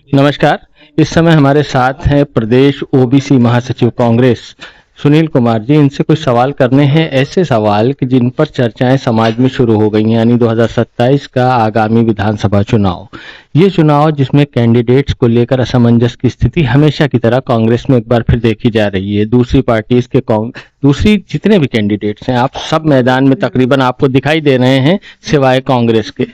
नमस्कार। इस समय हमारे साथ हैं प्रदेश ओबीसी महासचिव कांग्रेस सुनील कुमार जी। इनसे कुछ सवाल करने हैं, ऐसे सवाल कि जिन पर चर्चाएं समाज में शुरू हो गई हैं, यानी 2027 का आगामी विधानसभा चुनाव। ये चुनाव जिसमें कैंडिडेट्स को लेकर असमंजस की स्थिति हमेशा की तरह कांग्रेस में एक बार फिर देखी जा रही है। दूसरी पार्टीज के दूसरी जितने भी कैंडिडेट्स हैं, आप सब मैदान में तकरीबन आपको दिखाई दे रहे हैं सिवाय कांग्रेस के।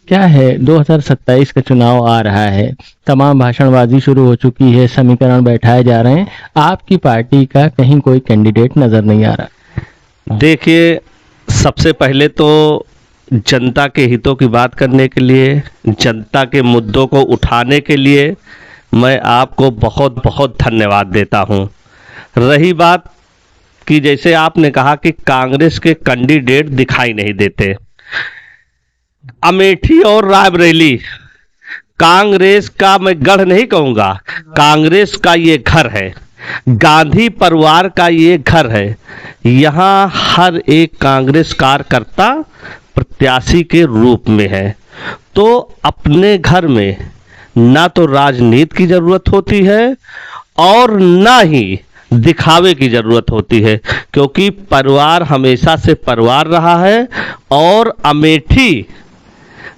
क्या है, 2027 का चुनाव आ रहा है, तमाम भाषणबाजी शुरू हो चुकी है, समीकरण बैठाए जा रहे हैं, आपकी पार्टी का कहीं कोई कैंडिडेट नजर नहीं आ रहा। देखिए, सबसे पहले तो जनता के हितों की बात करने के लिए, जनता के मुद्दों को उठाने के लिए मैं आपको बहुत बहुत धन्यवाद देता हूं। रही बात कि जैसे आपने कहा कि कांग्रेस के कैंडिडेट दिखाई नहीं देते, अमेठी और रायबरेली कांग्रेस का मैं गढ़ नहीं कहूंगा, कांग्रेस का ये घर है, गांधी परिवार का ये घर है। यहां हर एक कांग्रेस कार्यकर्ता प्रत्याशी के रूप में है। तो अपने घर में ना तो राजनीति की जरूरत होती है और ना ही दिखावे की जरूरत होती है, क्योंकि परिवार हमेशा से परिवार रहा है और अमेठी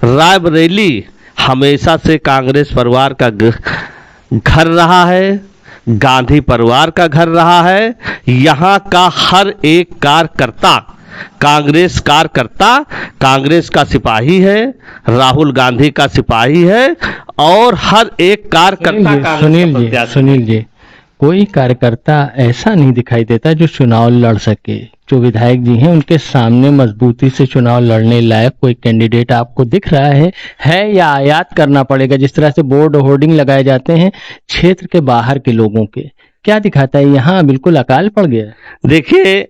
रायबरेली हमेशा से कांग्रेस परिवार का घर रहा है, गांधी परिवार का घर रहा है। यहाँ का हर एक कार्यकर्ता कांग्रेस का सिपाही है, राहुल गांधी का सिपाही है और हर एक कार्यकर्ता। सुनील जी, कोई कार्यकर्ता ऐसा नहीं दिखाई देता जो चुनाव लड़ सके। जो विधायक जी हैं, उनके सामने मजबूती से चुनाव लड़ने लायक कोई कैंडिडेट आपको दिख रहा है या आयात करना पड़ेगा? जिस तरह से बोर्ड होर्डिंग लगाए जाते हैं क्षेत्र के बाहर के लोगों के, क्या दिखाता है? यहाँ बिल्कुल अकाल पड़ गया। देखिए,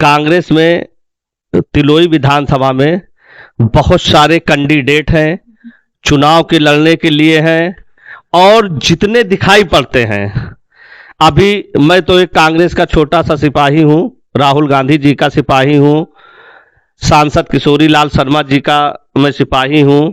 कांग्रेस में तिलोई विधानसभा में बहुत सारे कैंडिडेट हैं, चुनाव के लड़ने के लिए हैं, और जितने दिखाई पड़ते हैं, अभी मैं तो एक कांग्रेस का छोटा सा सिपाही हूं, राहुल गांधी जी का सिपाही हूं, सांसद किशोरी लाल शर्मा जी का मैं सिपाही हूं।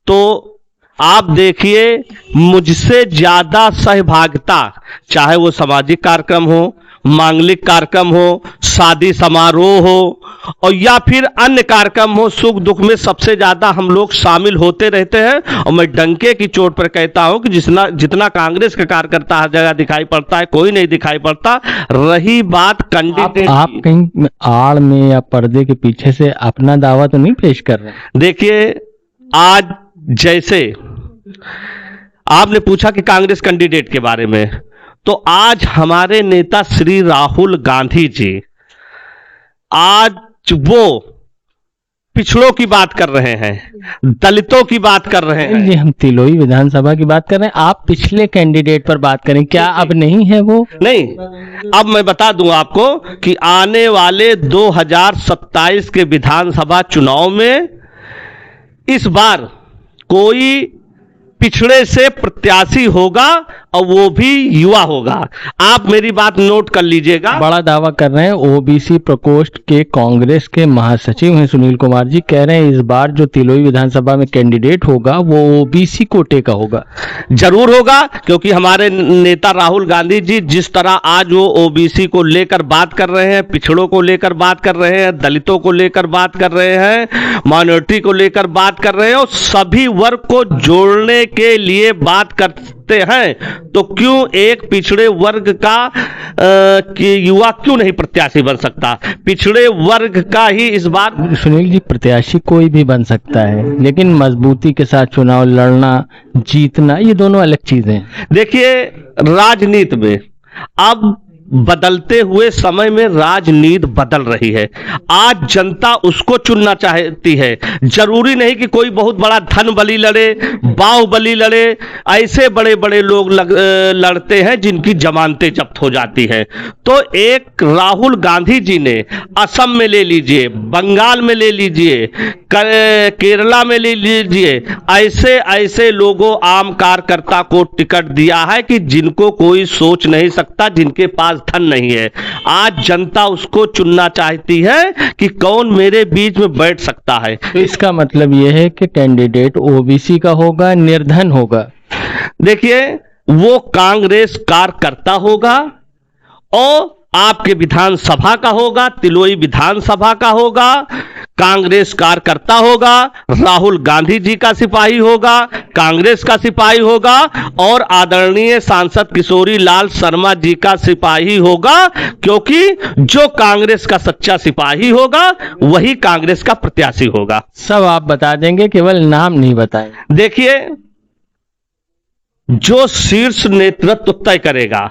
तो आप देखिए, मुझसे ज्यादा सहभागिता, चाहे वो सामाजिक कार्यक्रम हो, मांगलिक कार्यक्रम हो, शादी समारोह हो और या फिर अन्य कार्यक्रम हो, सुख दुख में सबसे ज्यादा हम लोग शामिल होते रहते हैं। और मैं डंके की चोट पर कहता हूं कि जितना कांग्रेस का कार्यकर्ता हर जगह दिखाई पड़ता है, कोई नहीं दिखाई पड़ता। रही बात कैंडिडेट, आप कहीं आड़ में या पर्दे के पीछे से अपना दावा तो नहीं पेश कर रहे? देखिए, आज जैसे आपने पूछा कि कांग्रेस कैंडिडेट के बारे में, तो आज हमारे नेता श्री राहुल गांधी जी आज वो पिछड़ों की बात कर रहे हैं, दलितों की बात कर रहे हैं। जी, हम तिलोई विधानसभा की बात कर रहे हैं, आप पिछले कैंडिडेट पर बात करें। क्या अब नहीं है वो? नहीं, अब मैं बता दूं आपको कि आने वाले 2027 के विधानसभा चुनाव में इस बार कोई पिछड़े से प्रत्याशी होगा और वो भी युवा होगा। आप मेरी बात नोट कर लीजिएगा। बड़ा दावा कर रहे हैं ओबीसी प्रकोष्ठ के कांग्रेस के महासचिव हैं सुनील कुमार जी, कह रहे हैं इस बार जो तिलोई विधानसभा में कैंडिडेट होगा वो ओबीसी कोटे का होगा। जरूर होगा, क्योंकि हमारे नेता राहुल गांधी जी जिस तरह आज वो ओबीसी को लेकर बात कर रहे हैं, पिछड़ों को लेकर बात कर रहे हैं, दलितों को लेकर बात कर रहे हैं, माइनॉरिटी को लेकर बात कर रहे हैं और सभी वर्ग को जोड़ने के लिए बात करते हैं, तो क्यों एक पिछड़े वर्ग का युवा क्यों नहीं प्रत्याशी बन सकता? पिछड़े वर्ग का ही इस बार। सुनील जी, प्रत्याशी कोई भी बन सकता है, लेकिन मजबूती के साथ चुनाव लड़ना, जीतना, ये दोनों अलग चीजें हैं। देखिए, राजनीति में अब बदलते हुए समय में राजनीति बदल रही है। आज जनता उसको चुनना चाहती है। जरूरी नहीं कि कोई बहुत बड़ा धन बली लड़े, बाहुबली लड़े। ऐसे बड़े बड़े लोग लड़ते हैं जिनकी जमानतें जब्त हो जाती हैं। तो एक राहुल गांधी जी ने असम में ले लीजिए, बंगाल में ले लीजिए, केरला में ले लीजिए, ऐसे ऐसे लोगों, आम कार्यकर्ता को टिकट दिया है कि जिनको कोई सोच नहीं सकता, जिनके पास धन नहीं है। आज जनता उसको चुनना चाहती है कि कौन मेरे बीच में बैठ सकता है। तो इसका मतलब यह है कि कैंडिडेट ओबीसी का होगा, निर्धन होगा। देखिए, वो कांग्रेस कार्यकर्ता होगा और आपके विधानसभा का होगा, तिलोई विधानसभा का होगा, कांग्रेस कार्यकर्ता होगा, राहुल गांधी जी का सिपाही होगा, कांग्रेस का सिपाही होगा और आदरणीय सांसद किशोरी लाल शर्मा जी का सिपाही होगा, क्योंकि जो कांग्रेस का सच्चा सिपाही होगा वही कांग्रेस का प्रत्याशी होगा। सब आप बता देंगे, केवल नाम नहीं बताएंगे। देखिए, जो शीर्ष नेतृत्व तय करेगा,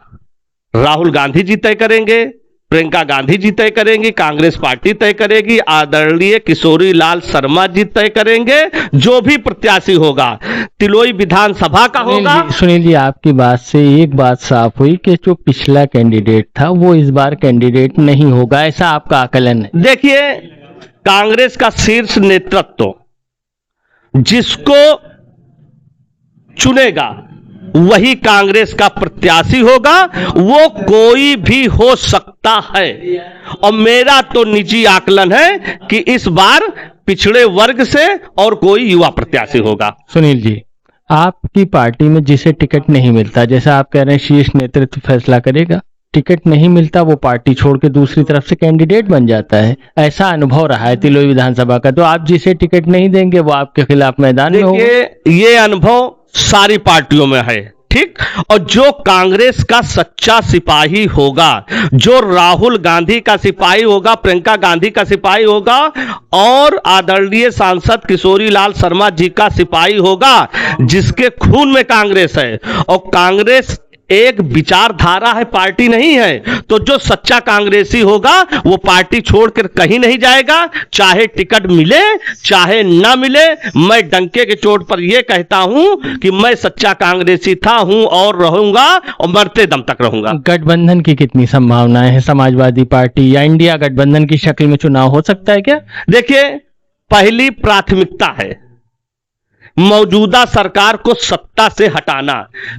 राहुल गांधी जी तय करेंगे, प्रियंका गांधी जी तय करेंगी, कांग्रेस पार्टी तय करेगी, आदरणीय किशोरी लाल शर्मा जी तय करेंगे, जो भी प्रत्याशी होगा तिलोई विधानसभा का होगा। सुनील जी, आपकी बात से एक बात साफ हुई कि जो पिछला कैंडिडेट था वो इस बार कैंडिडेट नहीं होगा, ऐसा आपका आकलन है। देखिए, कांग्रेस का शीर्ष नेतृत्व जिसको चुनेगा वही कांग्रेस का प्रत्याशी होगा, वो कोई भी हो सकता है। और मेरा तो निजी आकलन है कि इस बार पिछड़े वर्ग से और कोई युवा प्रत्याशी होगा। सुनील जी, आपकी पार्टी में जिसे टिकट नहीं मिलता, जैसा आप कह रहे हैं शीर्ष नेतृत्व फैसला करेगा, टिकट नहीं मिलता वो पार्टी छोड़ के दूसरी तरफ से कैंडिडेट बन जाता है, ऐसा अनुभव रहा है तिलोई विधानसभा का। तो आप जिसे टिकट नहीं देंगे वो आपके खिलाफ मैदान में होगा। ये अनुभव सारी पार्टियों में है, ठीक। और जो कांग्रेस का सच्चा सिपाही होगा, जो राहुल गांधी का सिपाही होगा, प्रियंका गांधी का सिपाही होगा और आदरणीय सांसद किशोरी लाल शर्मा जी का सिपाही होगा, जिसके खून में कांग्रेस है और कांग्रेस एक विचारधारा है, पार्टी नहीं है, तो जो सच्चा कांग्रेसी होगा वो पार्टी छोड़कर कहीं नहीं जाएगा, चाहे टिकट मिले चाहे ना मिले। मैं डंके के चोट पर यह कहता हूं कि मैं सच्चा कांग्रेसी था, हूं और रहूंगा और मरते दम तक रहूंगा। गठबंधन की कितनी संभावनाएं हैं? समाजवादी पार्टी या इंडिया गठबंधन की शक्ल में चुनाव हो सकता है क्या? देखिए, पहली प्राथमिकता है मौजूदा सरकार को सत्ता से हटाना,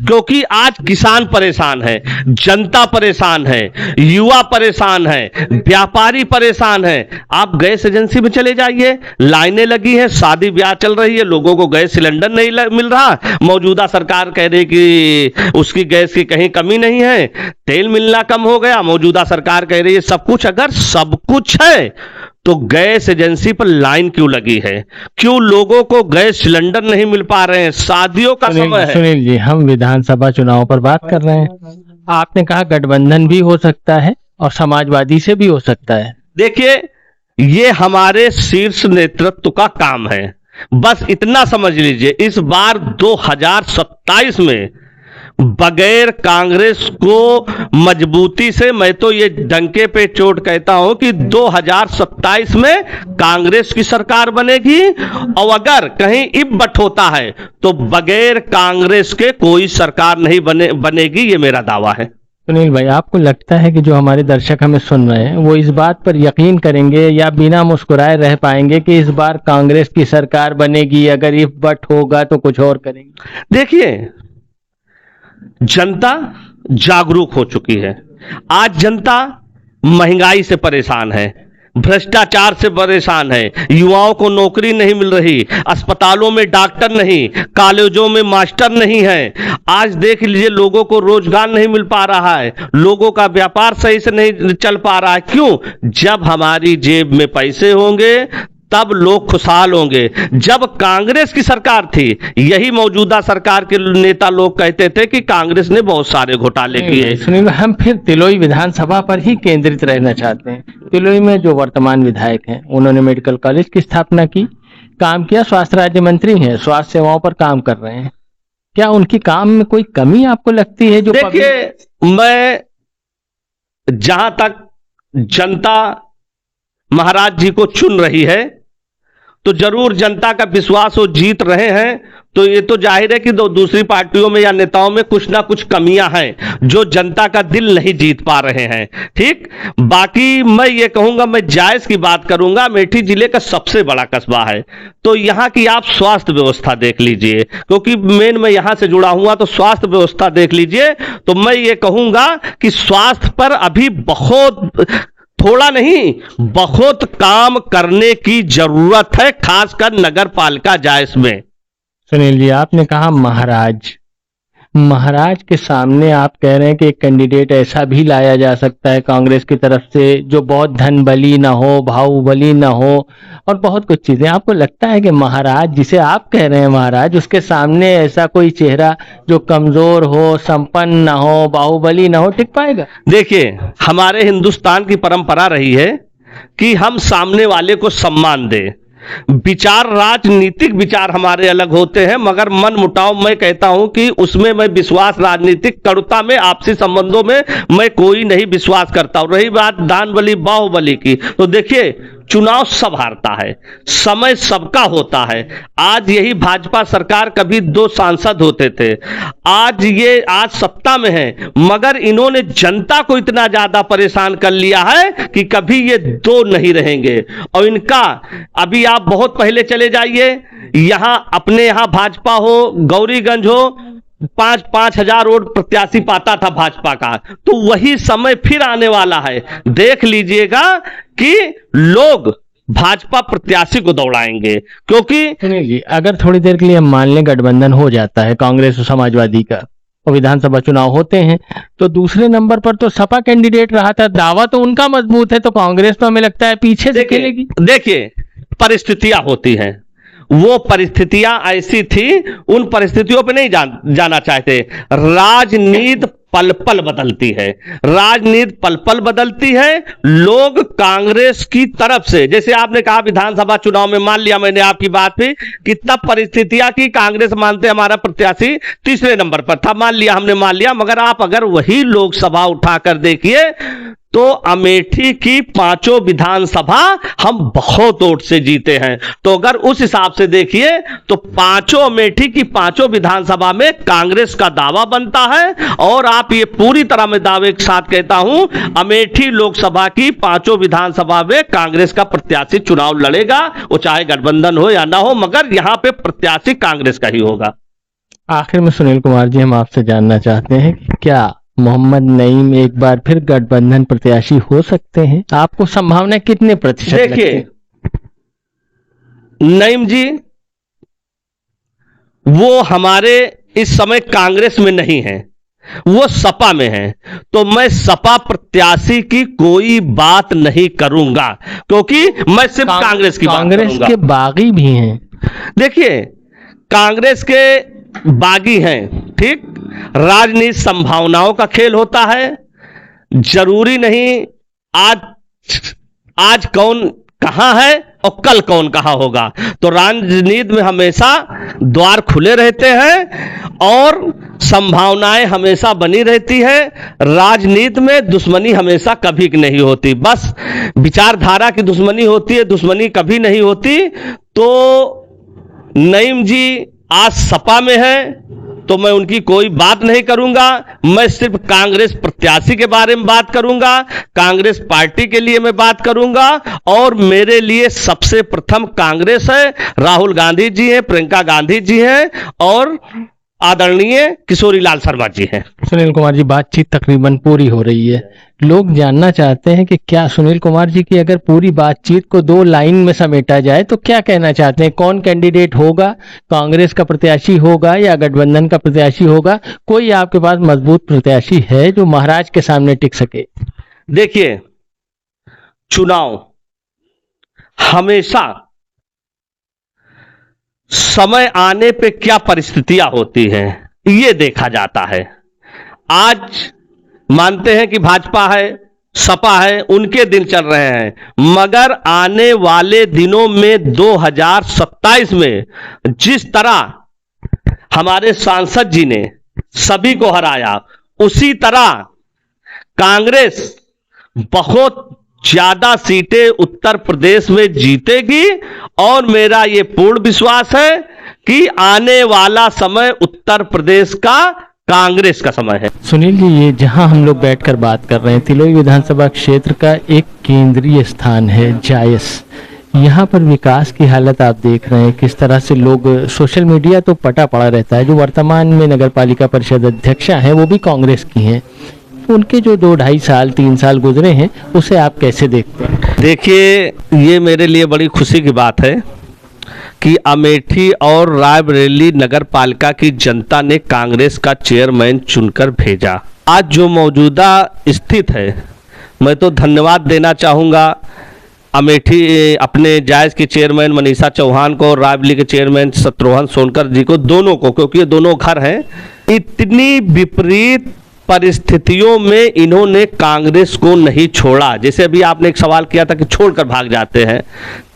क्योंकि आज किसान परेशान है, जनता परेशान है, युवा परेशान है, व्यापारी परेशान है। आप गैस एजेंसी में चले जाइए, लाइनें लगी हैं, शादी ब्याह चल रही है, लोगों को गैस सिलेंडर नहीं मिल रहा। मौजूदा सरकार कह रही कि उसकी गैस की कहीं कमी नहीं है, तेल मिलना कम हो गया। मौजूदा सरकार कह रही है सब कुछ। अगर सब कुछ है तो गैस एजेंसी पर लाइन क्यों लगी है? क्यों लोगों को गैस सिलेंडर नहीं मिल पा रहे हैं? शादियों का समय है। सुनील जी, हम विधानसभा चुनाव पर बात कर रहे हैं। आपने कहा गठबंधन भी हो सकता है और समाजवादी से भी हो सकता है। देखिए, ये हमारे शीर्ष नेतृत्व का काम है। बस इतना समझ लीजिए, इस बार 2027 में बगैर कांग्रेस को मजबूती से, मैं तो ये डंके पे चोट कहता हूं कि 2027 में कांग्रेस की सरकार बनेगी, और अगर कहीं इब्बट होता है तो बगैर कांग्रेस के कोई सरकार नहीं बनेगी, ये मेरा दावा है। सुनील भाई, आपको लगता है कि जो हमारे दर्शक हमें सुन रहे हैं वो इस बात पर यकीन करेंगे या बिना मुस्कुराए रह पाएंगे कि इस बार कांग्रेस की सरकार बनेगी? अगर इब्बट होगा तो कुछ और करेंगे? देखिए, जनता जागरूक हो चुकी है। आज जनता महंगाई से परेशान है, भ्रष्टाचार से परेशान है, युवाओं को नौकरी नहीं मिल रही, अस्पतालों में डॉक्टर नहीं, कॉलेजों में मास्टर नहीं है। आज देख लीजिए, लोगों को रोजगार नहीं मिल पा रहा है, लोगों का व्यापार सही से नहीं चल पा रहा है। क्यों? जब हमारी जेब में पैसे होंगे तब लोग खुशहाल होंगे। जब कांग्रेस की सरकार थी, यही मौजूदा सरकार के नेता लोग कहते थे कि कांग्रेस ने बहुत सारे घोटाले किए। सुनील, हम फिर तिलोई विधानसभा पर ही केंद्रित रहना चाहते हैं। तिलोई में जो वर्तमान विधायक हैं, उन्होंने मेडिकल कॉलेज की स्थापना की, काम किया, स्वास्थ्य राज्य मंत्री हैं, स्वास्थ्य सेवाओं पर काम कर रहे हैं। क्या उनकी काम में कोई कमी आपको लगती है? जो देखिए, मैं जहां तक जनता महाराज जी को चुन रही है तो जरूर जनता का विश्वास वो जीत रहे हैं, तो ये तो जाहिर है कि दूसरी पार्टियों में या नेताओं में कुछ ना कुछ कमियां हैं जो जनता का दिल नहीं जीत पा रहे हैं। ठीक, बाकी मैं ये कहूंगा, मैं जायज की बात करूंगा, अमेठी जिले का सबसे बड़ा कस्बा है, तो यहाँ की आप स्वास्थ्य व्यवस्था देख लीजिए, क्योंकि मेन मैं यहां से जुड़ा हुआ, तो स्वास्थ्य व्यवस्था देख लीजिए। तो मैं ये कहूंगा कि स्वास्थ्य पर अभी बहुत, थोड़ा नहीं, बहुत काम करने की जरूरत है, खासकर नगर पालिका जायज में। सुनील जी, आपने कहा महाराज, महाराज के सामने आप कह रहे हैं कि एक कैंडिडेट ऐसा भी लाया जा सकता है कांग्रेस की तरफ से जो बहुत धन बली ना हो, बाहुबली ना हो और बहुत कुछ चीजें। आपको लगता है कि महाराज जिसे आप कह रहे हैं महाराज, उसके सामने ऐसा कोई चेहरा जो कमजोर हो, संपन्न ना हो, बाहुबली ना हो, टिक पाएगा? देखिए, हमारे हिंदुस्तान की परंपरा रही है कि हम सामने वाले को सम्मान दें। विचार, राजनीतिक विचार हमारे अलग होते हैं, मगर मन मुटाव मैं कहता हूं कि उसमें मैं विश्वास, राजनीतिक कड़ुता में, आपसी संबंधों में मैं कोई नहीं विश्वास करता हूं। रही बात दान बली बाहुबली की, तो देखिए चुनाव सब हारता है, समय सबका होता है। आज यही भाजपा सरकार, कभी 2 सांसद होते थे, आज सत्ता में है, मगर इन्होंने जनता को इतना ज्यादा परेशान कर लिया है कि कभी ये 2 नहीं रहेंगे। और इनका अभी आप बहुत पहले चले जाइए, यहां अपने यहां भाजपा हो, गौरीगंज हो, 5-5 हजार वोट प्रत्याशी पाता था भाजपा का, तो वही समय फिर आने वाला है। देख लीजिएगा कि लोग भाजपा प्रत्याशी को दौड़ाएंगे, क्योंकि सुनील जी, अगर थोड़ी देर के लिए हम मान लें गठबंधन हो जाता है कांग्रेस और समाजवादी का और विधानसभा चुनाव होते हैं, तो दूसरे नंबर पर तो सपा कैंडिडेट रहा था, दावा तो उनका मजबूत है, तो कांग्रेस तो हमें लगता है पीछे से खेलेगी। देखिए, परिस्थितियां होती हैं, वो परिस्थितियां ऐसी थी, उन परिस्थितियों पे नहीं जाना चाहते। राजनीति पल पल बदलती है, राजनीति पल पल बदलती है। लोग कांग्रेस की तरफ से, जैसे आपने कहा विधानसभा चुनाव में, मान लिया मैंने आपकी बात पे कि तब परिस्थितियां की कांग्रेस मानते हमारा प्रत्याशी तीसरे नंबर पर था, मान लिया, हमने मान लिया। मगर आप अगर वही लोकसभा उठाकर देखिए तो अमेठी की 5 विधानसभा हम बहुत वोट से जीते हैं। तो अगर उस हिसाब से देखिए तो 5 अमेठी की 5 विधानसभा में कांग्रेस का दावा बनता है। और आप ये पूरी तरह मैं दावे के साथ कहता हूं, अमेठी लोकसभा की 5 विधानसभा में कांग्रेस का प्रत्याशी चुनाव लड़ेगा, वो चाहे गठबंधन हो या ना हो, मगर यहां पे प्रत्याशी कांग्रेस का ही होगा। आखिर में सुनील कुमार जी, हम आपसे जानना चाहते हैं कि क्या मोहम्मद नईम एक बार फिर गठबंधन प्रत्याशी हो सकते हैं? आपको संभावना कितने प्रतिशत लगती है? देखिए, नईम जी वो हमारे इस समय कांग्रेस में नहीं है, वो सपा में है। तो मैं सपा प्रत्याशी की कोई बात नहीं करूंगा, क्योंकि मैं सिर्फ कांग्रेस की बात करूंगा। कांग्रेस के बागी भी हैं। देखिए, कांग्रेस के बागी हैं, ठीक, राजनीति संभावनाओं का खेल होता है। जरूरी नहीं आज कौन कहां है और कल कौन कहां होगा। तो राजनीति में हमेशा द्वार खुले रहते हैं और संभावनाएं हमेशा बनी रहती है। राजनीति में दुश्मनी हमेशा कभी नहीं होती, बस विचारधारा की दुश्मनी होती है, दुश्मनी कभी नहीं होती। तो नईम जी आज सपा में है तो मैं उनकी कोई बात नहीं करूंगा, मैं सिर्फ कांग्रेस प्रत्याशी के बारे में बात करूंगा, कांग्रेस पार्टी के लिए मैं बात करूंगा। और मेरे लिए सबसे प्रथम कांग्रेस है, राहुल गांधी जी हैं, प्रियंका गांधी जी हैं और आदरणीय किशोरी लाल शर्मा जी हैं। सुनील कुमार जी, बातचीत तकरीबन पूरी हो रही है। लोग जानना चाहते हैं कि क्या सुनील कुमार जी की अगर पूरी बातचीत को 2 लाइन में समेटा जाए तो क्या कहना चाहते हैं? कौन कैंडिडेट होगा? कांग्रेस का प्रत्याशी होगा या गठबंधन का प्रत्याशी होगा? कोई आपके पास मजबूत प्रत्याशी है जो महाराज के सामने टिक सके? देखिए, चुनाव हमेशा समय आने पे क्या परिस्थितियां होती हैं ये देखा जाता है। आज मानते हैं कि भाजपा है, सपा है, उनके दिन चल रहे हैं, मगर आने वाले दिनों में 2027 में जिस तरह हमारे सांसद जी ने सभी को हराया, उसी तरह कांग्रेस बहुत ज्यादा सीटें उत्तर प्रदेश में जीतेगी। और मेरा यह पूर्ण विश्वास है कि आने वाला समय उत्तर प्रदेश का कांग्रेस का समय है। सुनील जी, ये जहां हम लोग बैठकर बात कर रहे हैं, तिलोई विधानसभा क्षेत्र का एक केंद्रीय स्थान है जायस। यहाँ पर विकास की हालत आप देख रहे हैं, किस तरह से लोग, सोशल मीडिया तो पटा पड़ा रहता है। जो वर्तमान में नगर पालिका परिषद अध्यक्षा हैं वो भी कांग्रेस की हैं, उनके जो 2-2.5 साल 3 साल गुजरे हैं उसे आप कैसे देखते हैं? देखिए, ये मेरे लिए बड़ी खुशी की बात है कि अमेठी और रायबरेली नगर पालिका की जनता ने कांग्रेस का चेयरमैन चुनकर भेजा। आज जो मौजूदा स्थिति है, मैं तो धन्यवाद देना चाहूँगा अमेठी अपने जायज़ के चेयरमैन मनीषा चौहान को और रायबरेली के चेयरमैन शत्रुघ्न सोनकर जी को, दोनों को, क्योंकि ये दोनों घर हैं। इतनी विपरीत परिस्थितियों में इन्होंने कांग्रेस को नहीं छोड़ा। जैसे अभी आपने एक सवाल किया था कि छोड़कर भाग जाते हैं,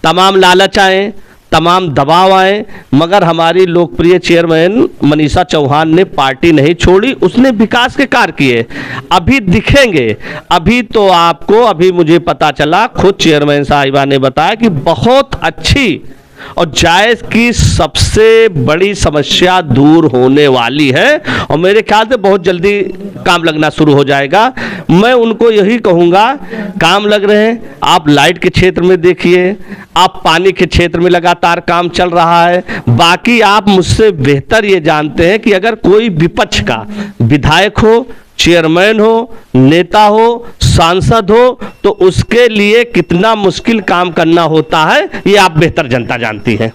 तमाम लालच आए, तमाम दबाव आए, मगर हमारी लोकप्रिय चेयरमैन मनीषा चौहान ने पार्टी नहीं छोड़ी, उसने विकास के कार्य किए। अभी दिखेंगे, अभी तो आपको, अभी मुझे पता चला, खुद चेयरमैन साहिबा ने बताया कि बहुत अच्छी और जायज़ की सबसे बड़ी समस्या दूर होने वाली है और मेरे ख्याल से बहुत जल्दी काम लगना शुरू हो जाएगा। मैं उनको यही कहूँगा, काम लग रहे हैं, आप लाइट के क्षेत्र में देखिए, आप पानी के क्षेत्र में लगातार काम चल रहा है। बाकी आप मुझसे बेहतर ये जानते हैं कि अगर कोई विपक्ष का विधायक हो, चेयरमैन हो, नेता हो, सांसद हो, तो उसके लिए कितना मुश्किल काम करना होता है, ये आप बेहतर जनता जानती है।